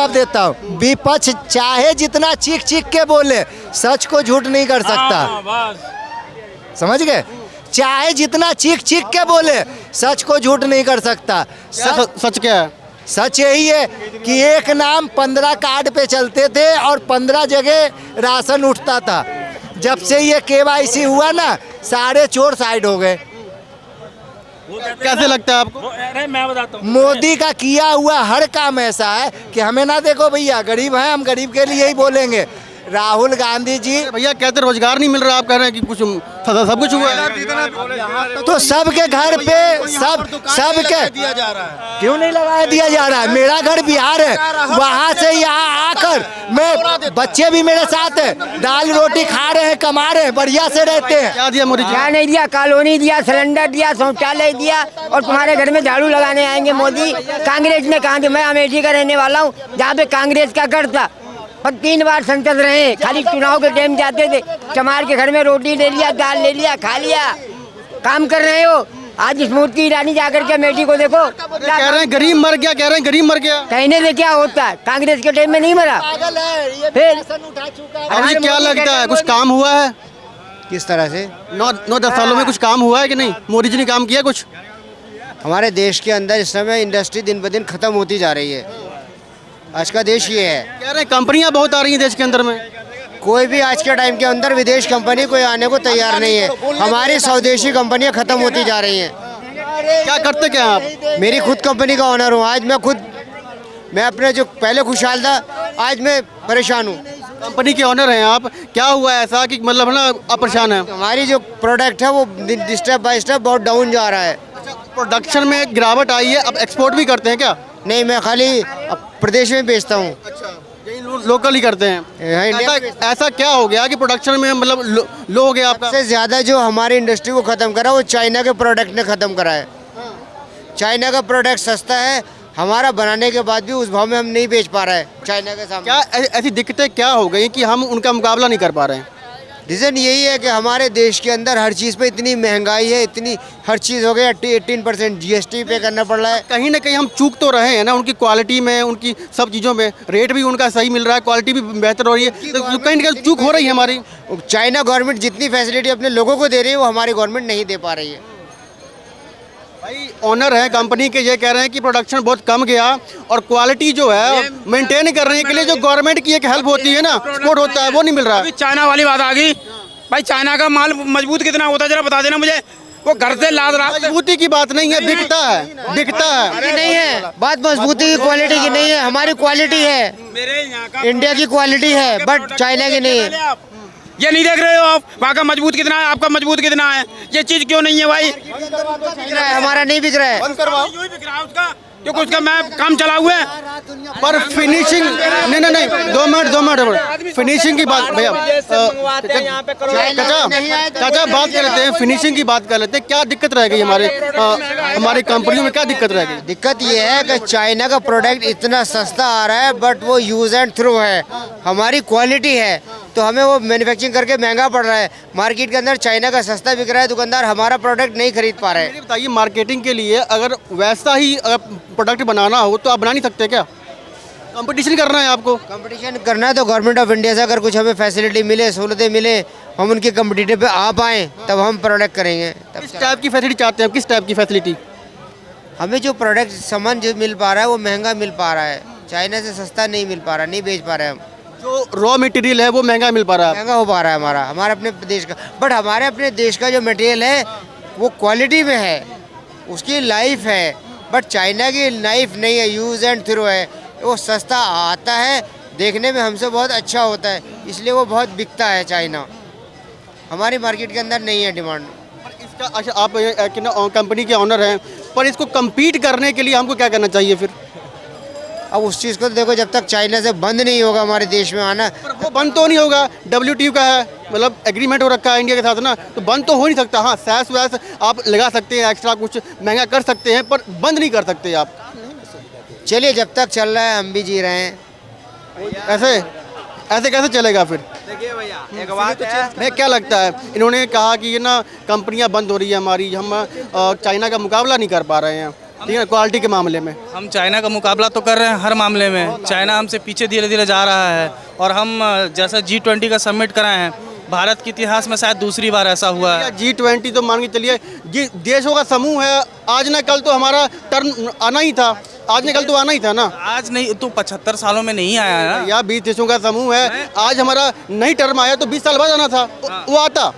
जवाब देता हूँ, विपक्ष चाहे जितना चीख चीख के बोले, सच को झूठ नहीं कर सकता। समझ गए? चाहे जितना चीख चीख के बोले, सच को झूठ नहीं कर सकता। सच क्या है? सच यही है कि एक नाम 15 कार्ड पे चलते थे और 15 जगह राशन उठता था। जब से ये KYC हुआ ना, सारे चोर साइड हो गए। कैसे लगता है आपको? अरे मैं बताता हूँ, मोदी का किया हुआ हर काम ऐसा है कि हमें ना देखो भैया, गरीब हैं हम, गरीब के लिए ही बोलेंगे। राहुल गांधी जी भैया कहते रोजगार नहीं मिल रहा, आप कह रहे हैं कि कुछ सब कुछ हुआ है। तो सबके घर पे सबके दिया जा रहा है। क्यों नहीं लगाया दिया जा रहा है? मेरा घर बिहार है, वहाँ से यहाँ आकर मैं, बच्चे भी मेरे साथ हैं, दाल रोटी खा रहे हैं, कमा रहे हैं, बढ़िया से रहते हैं। क्या दिया मोदी जी? क्या नहीं दिया? कॉलोनी दिया, सिलेंडर दिया, शौचालय दिया, और तुम्हारे घर में झाड़ू लगाने आएंगे मोदी। कांग्रेस ने कहा कि मैं अमेठी का रहने वाला हूँ, जहाँ पे कांग्रेस का गढ़ था, और 3 बार संसद रहे, खाली चुनाव के टाइम जाते थे, चमार के घर में रोटी ले लिया, दाल ले लिया, खा लिया। काम कर रहे हो। आज स्मृति ईरानी जाकर के अमेठी को देखो, क्या कह रहे हैं गरीब मर गया, कह रहे हैं गरीब मर गया। कहने से क्या होता है? कांग्रेस के टाइम में नहीं मरा। फिर अब ये क्या लगता है, कुछ काम हुआ है? किस तरह से? 9-10 सालों में कुछ काम हुआ है कि नहीं? मोदी जी ने काम किया कुछ? हमारे देश के अंदर इस समय इंडस्ट्री दिन ब दिन खत्म होती जा रही है। आज का देश ये है। कह रहे हैं कंपनियां बहुत आ रही हैं देश के अंदर में। कोई भी आज के टाइम के अंदर विदेश कंपनी कोई आने को तैयार नहीं है। हमारी स्वदेशी कंपनियां खत्म होती जा रही हैं। क्या करते क्या आप? मेरी खुद कंपनी का ओनर हूँ। आज मैं अपने जो पहले खुशहाल था, आज मैं परेशान हूँ। कंपनी के ओनर हैं आप, क्या हुआ ऐसा कि मतलब ना आप परेशान हैं? हमारी जो प्रोडक्ट है वो स्टेप बाय स्टेप बहुत डाउन जा रहा है। प्रोडक्शन में गिरावट आई है, अब एक्सपोर्ट भी करते हैं क्या? नहीं, मैं खाली प्रदेश में बेचता हूँ। यही लोकल ही करते हैं। ऐसा क्या हो गया कि प्रोडक्शन में मतलब लो हो गया आपका? सबसे ज़्यादा जो हमारी इंडस्ट्री को ख़त्म करा वो चाइना के प्रोडक्ट ने ख़त्म करा है। चाइना का प्रोडक्ट सस्ता है, हमारा बनाने के बाद भी उस भाव में हम नहीं बेच पा रहे हैं चाइना के सामने। क्या ऐसी दिक्कतें क्या हो गई कि हम उनका मुकाबला नहीं कर पा रहे हैं? रीज़न यही है कि हमारे देश के अंदर हर चीज़ पे इतनी महंगाई है, इतनी हर चीज़ हो गई, 18% GST पे करना पड़ रहा है। कहीं ना कहीं हम चूक तो रहे हैं ना, उनकी क्वालिटी में, उनकी सब चीज़ों में। रेट भी उनका सही मिल रहा है, क्वालिटी भी बेहतर हो रही है, तो कहीं ना कहीं चूक हो रही है हमारी। चाइना गवर्नमेंट जितनी फैसिलिटी अपने लोगों को दे रही है वो हमारी गवर्नमेंट नहीं दे पा रही है। भाई ओनर है कंपनी के, ये कह रहे हैं कि प्रोडक्शन बहुत कम गया और क्वालिटी जो है मेंटेन करने के लिए जो गवर्नमेंट की एक हेल्प होती है ना, सपोर्ट होता है, वो नहीं मिल रहा। अभी चाइना वाली बात आ गई। भाई चाइना का माल मजबूत कितना होता है, जरा बता देना मुझे। वो घर से लाद रहा है। मजबूती की बात नहीं है, बिकता है, बिकता है। नहीं है बात मजबूती की, क्वालिटी की नहीं है। हमारी क्वालिटी है, मेरे यहाँ का इंडिया की क्वालिटी है, बट चाइना की नहीं है। ये नहीं देख रहे हो आप वहाँ का मजबूत कितना है, आपका मजबूत कितना है? ये चीज क्यों नहीं है भाई? बिक रहा है, हमारा नहीं बिक रहा है। यूं ही बिक रहा है उसका, क्योंकि उसका मैं काम चला हुआ है। पर फिनिशिंग नहीं 2 मिनट फिनिशिंग की बात भैया चाचा बात कर लेते हैं, फिनिशिंग की बात कर लेते हैं। क्या दिक्कत रह गई हमारी कंपनियों में, क्या दिक्कत रह गई? दिक्कत ये है कि चाइना का प्रोडक्ट इतना सस्ता आ रहा है, बट वो यूज एंड थ्रो है। हमारी क्वालिटी है तो हमें वो मैन्युफैक्चरिंग करके महंगा पड़ रहा है। मार्केट के अंदर चाइना का सस्ता बिक रहा है, दुकानदार हमारा प्रोडक्ट नहीं खरीद पा रहे हैं। बताइए, मार्केटिंग के लिए अगर वैसा ही प्रोडक्ट बनाना हो तो आप बना नहीं सकते क्या? कंपटीशन करना है आपको। कंपटीशन करना है तो गवर्नमेंट ऑफ इंडिया से अगर कुछ हमें फैसिलिटी मिले, सहूलतें मिले, हम उनके कम्पिटिटिव पे आ पाएँ, तब हम प्रोडक्ट करेंगे। किस टाइप की फैसिलिटी चाहते हैं? किस टाइप की फैसिलिटी? हमें जो प्रोडक्ट सामान जो मिल पा रहा है वो महंगा मिल पा रहा है, चाइना से सस्ता नहीं मिल पा रहा, नहीं बेच पा रहे हम। जो रॉ मटेरियल है वो महंगा मिल पा रहा है, महंगा हो पा रहा है हमारे अपने देश का। बट हमारे अपने देश का जो मटेरियल है वो क्वालिटी में है, उसकी लाइफ है। बट चाइना की लाइफ नहीं है, यूज़ एंड थ्रो है। वो सस्ता आता है, देखने में हमसे बहुत अच्छा होता है, इसलिए वो बहुत बिकता है चाइना। हमारी मार्केट के अंदर नहीं है डिमांड। इसका अच्छा, आप कंपनी के ऑनर हैं, पर इसको कम्पीट करने के लिए हमको क्या करना चाहिए फिर? अब उस चीज़ को देखो, जब तक चाइना से बंद नहीं होगा हमारे देश में आना। पर वो बंद तो नहीं होगा, WTO का है, मतलब एग्रीमेंट हो रखा है इंडिया के साथ ना, तो बंद तो हो नहीं सकता। हाँ, सैस वैस आप लगा सकते हैं, एक्स्ट्रा कुछ महंगा कर सकते हैं, पर बंद नहीं कर सकते आप। चलिए, जब तक चल रहा है हम भी जी रहे हैं। ऐसे कैसे चलेगा फिर? देखिए भैया, एक बात है, मैं क्या लगता है, इन्होंने कहा कि ये ना कंपनियां बंद हो रही है हमारी, हम चाइना का मुकाबला नहीं कर पा रहे हैं, ठीक है, क्वालिटी के मामले में। हम चाइना का मुकाबला तो कर रहे हैं हर मामले में। चाइना हमसे पीछे धीरे धीरे जा रहा है और हम जैसा G20 का समिट कराए हैं, भारत के इतिहास में शायद दूसरी बार ऐसा हुआ है। G20 तो मान के चलिए देशों का समूह है, आज ना कल तो हमारा टर्न आना ही था, आज ना कल तो आना ही था ना। आज नहीं तो 75 सालों में नहीं आया है ना। या 20 देशों का समूह है, आज हमारा नई टर्म आया तो 20 साल बाद आना था, वो आता,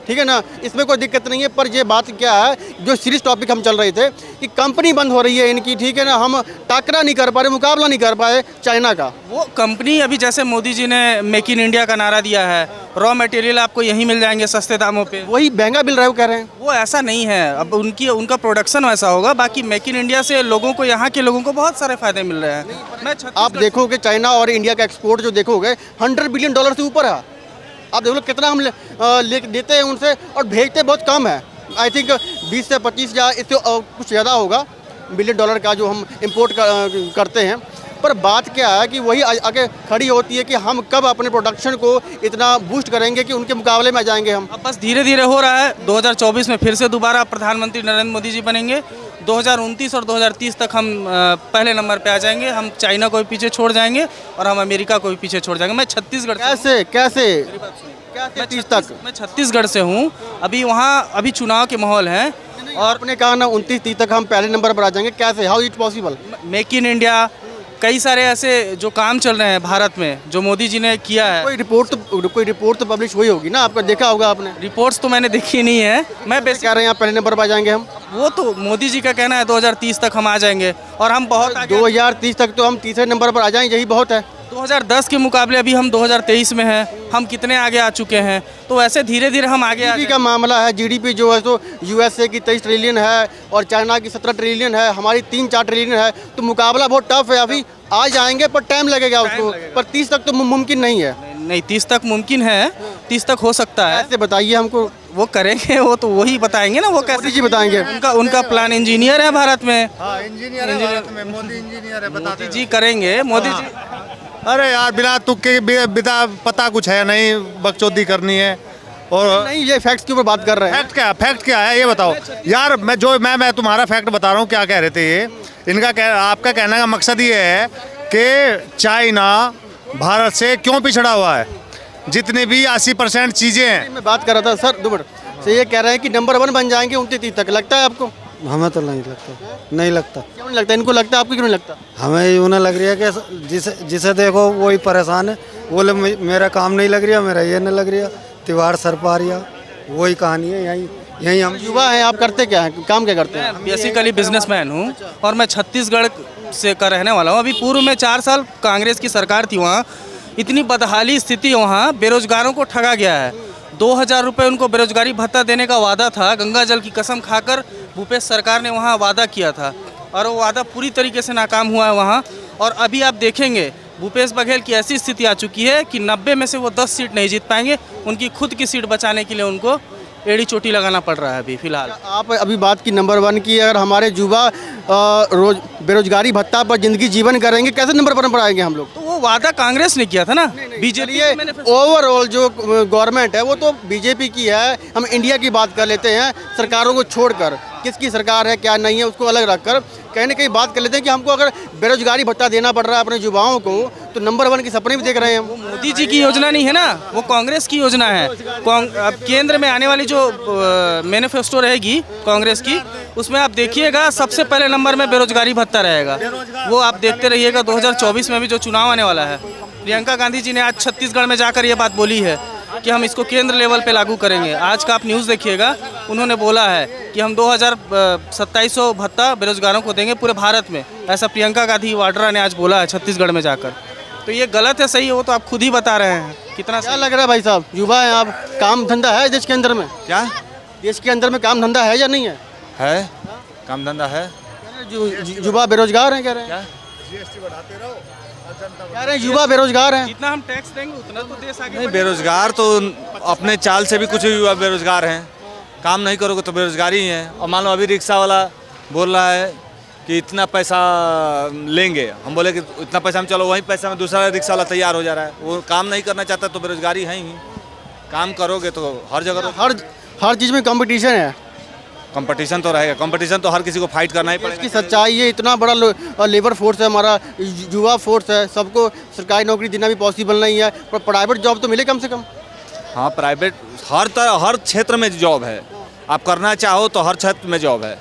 ठीक है ना, इसमें कोई दिक्कत नहीं है। पर ये बात क्या है, जो सीरियस टॉपिक हम चल रहे थे कि कंपनी बंद हो रही है इनकी, ठीक है ना, हम टाकरा नहीं कर पा रहे, मुकाबला नहीं कर पाए चाइना का। वो कंपनी अभी जैसे मोदी जी ने मेक इन इंडिया का नारा दिया है, रॉ मटेरियल आपको यहीं मिल जाएंगे सस्ते दामों पे, वही महंगा मिल रहा है वो कह रहे हैं। वो ऐसा नहीं है। अब उनका प्रोडक्शन वैसा होगा, बाकी मेक इन इंडिया से लोगों को, यहाँ के लोगों को बहुत सारे फायदे मिल रहे हैं। मैं आप देखोगे चाइना और इंडिया का एक्सपोर्ट जो देखोगे $100 बिलियन से ऊपर है। आप देख लो कितना हम लेते हैं उनसे और भेजते बहुत कम है। आई थिंक 20 से 25 या इससे कुछ ज़्यादा होगा $1 बिलियन का जो हम इम्पोर्ट करते हैं। पर बात क्या है कि वही आगे खड़ी होती है कि हम कब अपने प्रोडक्शन को इतना बूस्ट करेंगे कि उनके मुकाबले में आ जाएंगे हम। अब बस धीरे धीरे हो रहा है। 2024 में फिर से दोबारा प्रधानमंत्री नरेंद्र मोदी जी बनेंगे। 2029 और 2030 तक हम पहले नंबर पे आ जाएंगे। हम चाइना को भी पीछे छोड़ जाएंगे और हम अमेरिका को भी पीछे छोड़ जाएंगे। मैं छत्तीसगढ़ कैसे 30 तक? मैं छत्तीसगढ़ से हूँ। अभी वहाँ अभी चुनाव के माहौल हैं और आपने कहा ना 29-30 तक हम पहले नंबर पर आ जाएंगे, कैसे, how it possible? Make in India, कई सारे ऐसे जो काम चल रहे हैं भारत में जो मोदी जी ने किया है। कोई रिपोर्ट तो पब्लिश हुई होगी ना, आपका देखा होगा आपने? रिपोर्ट्स तो मैंने देखी नहीं है। मैं कह रहे हैं आप पहले नंबर पर आ जाएंगे हम। वो तो मोदी जी का कहना है 2030 तक हम आ जाएंगे और हम बहुत आगे। 2030 तक तो हम तीसरे नंबर पर आ जाएंगे, यही बहुत है। 2010 के मुकाबले अभी हम 2023 में हैं, हम कितने आगे आ चुके हैं। तो ऐसे धीरे धीरे हम आगे जीडीपी का मामला है, जीडीपी जो है तो यूएसए की 23 ट्रिलियन है और चाइना की 17 ट्रिलियन है, हमारी 3-4 ट्रिलियन है। तो मुकाबला बहुत टफ है। अभी आ जाएंगे पर टाइम लगेगा उसको, पर 30 तक तो मुमकिन नहीं है। नहीं 30 तक मुमकिन है, 30 तक हो सकता है। ऐसे बताइए हमको। वो करेंगे, वो तो वही बताएंगे ना। वो कैसे जी बताएंगे? उनका प्लान इंजीनियर है भारत में। इंजीनियर है भारत में, मोदी इंजीनियर है, मोदी जी करेंगे, मोदी जी। अरे यार बिना तुक्के बिना पता कुछ है नहीं, बकचोदी करनी है। और नहीं, ये फैक्ट्स के ऊपर बात कर रहे हैं। फैक्ट क्या है ये बताओ यार। मैं तुम्हारा फैक्ट बता रहा हूँ, क्या कह रहे थे ये। आपका कहने का मकसद ये है कि चाइना भारत से क्यों पिछड़ा हुआ है। जितने भी 80% चीज़ें हैं। मैं बात कर रहा था सर दुबड़ से, ये कह रहे हैं कि नंबर 1 बन जाएंगे 29-30 तक। लगता है आपको? हमें तो नहीं लगता, नहीं लगता। क्यों नहीं लगता? इनको लगता है, आपको क्यों नहीं लगता? हमें यूँ ना लग रही है कि जिसे देखो वही परेशान है। बोले मेरा काम नहीं लग रहा, मेरा ये नहीं लग रहा, त्योहार सर पा रहा, वही कहानी है। यही हम युवा हैं। आप करते क्या हैं, काम क्या करते हैं? मैं बेसिकली बिजनेसमैन हूँ और मैं छत्तीसगढ़ से का रहने वाला हूँ। अभी पूर्व में 4 साल कांग्रेस की सरकार थी, वहाँ इतनी बदहाली स्थिति, वहाँ बेरोजगारों को ठगा गया है। 2000 रुपये उनको बेरोजगारी भत्ता देने का वादा था। गंगा जल की कसम खाकर भूपेश सरकार ने वहाँ वादा किया था और वो वादा पूरी तरीके से नाकाम हुआ है वहाँ। और अभी आप देखेंगे भूपेश बघेल की ऐसी स्थिति आ चुकी है कि 90 में से वो 10 सीट नहीं जीत पाएंगे। उनकी खुद की सीट बचाने के लिए उनको एड़ी चोटी लगाना पड़ रहा है अभी फिलहाल। आप अभी बात की नंबर 1 की, अगर हमारे युवा रोज बेरोजगारी भत्ता पर जिंदगी जीवन करेंगे, कैसे नंबर 1 पर आएंगे हम लोग? तो वो वादा कांग्रेस ने किया था ना, बीजेपी। ओवरऑल जो गवर्नमेंट है वो तो बीजेपी की है। हम इंडिया की बात कर लेते हैं, सरकारों को छोड़कर। किसकी सरकार है क्या नहीं है उसको अलग रखकर कहीं ना कहीं बात कर लेते हैं कि हमको अगर बेरोजगारी भत्ता देना पड़ रहा है अपने युवाओं को, तो नंबर 1 की सपने भी देख रहे हैं हम। मोदी जी की योजना नहीं है ना, वो कांग्रेस की योजना है। अब केंद्र में आने वाली जो मैनिफेस्टो रहेगी कांग्रेस की, उसमें आप देखिएगा सबसे पहले नंबर में बेरोजगारी भत्ता रहेगा। वो आप देखते रहिएगा। 2024 में भी जो चुनाव आने वाला है, प्रियंका गांधी जी ने आज छत्तीसगढ़ में जाकर ये बात बोली है कि हम इसको केंद्र लेवल पे लागू करेंगे। आज का आप न्यूज़ देखिएगा, उन्होंने बोला है कि हम 2700 भत्ता बेरोजगारों को देंगे पूरे भारत में। ऐसा प्रियंका गांधी वाड्रा ने आज बोला है छत्तीसगढ़ में जाकर। तो ये गलत है सही है, वो तो आप खुद ही बता रहे हैं। कितना क्या लग रहा है भाई साहब, युवा हैं आप, काम धंधा है देश के अंदर में? क्या देश के अंदर में काम धंधा है या नहीं है? है, काम धंधा है। युवा बेरोजगार हैं कह रहे हैं। कह रहे हैं युवा बेरोजगार हैं। जितना हम टैक्स देंगे उतना तो देश आगे नहीं, बेरोजगार तो अपने चाल से भी कुछ युवा बेरोजगार हैं। काम नहीं करोगे तो बेरोजगारी ही है। और मान लो अभी रिक्शा वाला बोल रहा है कि इतना पैसा लेंगे, हम बोले कि इतना पैसा हम, चलो वही पैसा में दूसरा रिक्शा वाला तैयार हो जा रहा है। वो काम नहीं करना चाहता तो बेरोजगारी है ही। काम करोगे तो हर जगह हर चीज़ में कंपटीशन है। कंपटीशन तो रहेगा, कंपटीशन तो हर किसी को फाइट करना ही पड़ेगा। इसकी सच्चाई है, इतना बड़ा लेबर फोर्स है हमारा, युवा फोर्स है, सबको सरकारी नौकरी देना भी पॉसिबल नहीं है, पर प्राइवेट जॉब तो मिले कम से कम। हाँ, प्राइवेट हर क्षेत्र में जॉब है, आप करना चाहो तो हर क्षेत्र में जॉब है।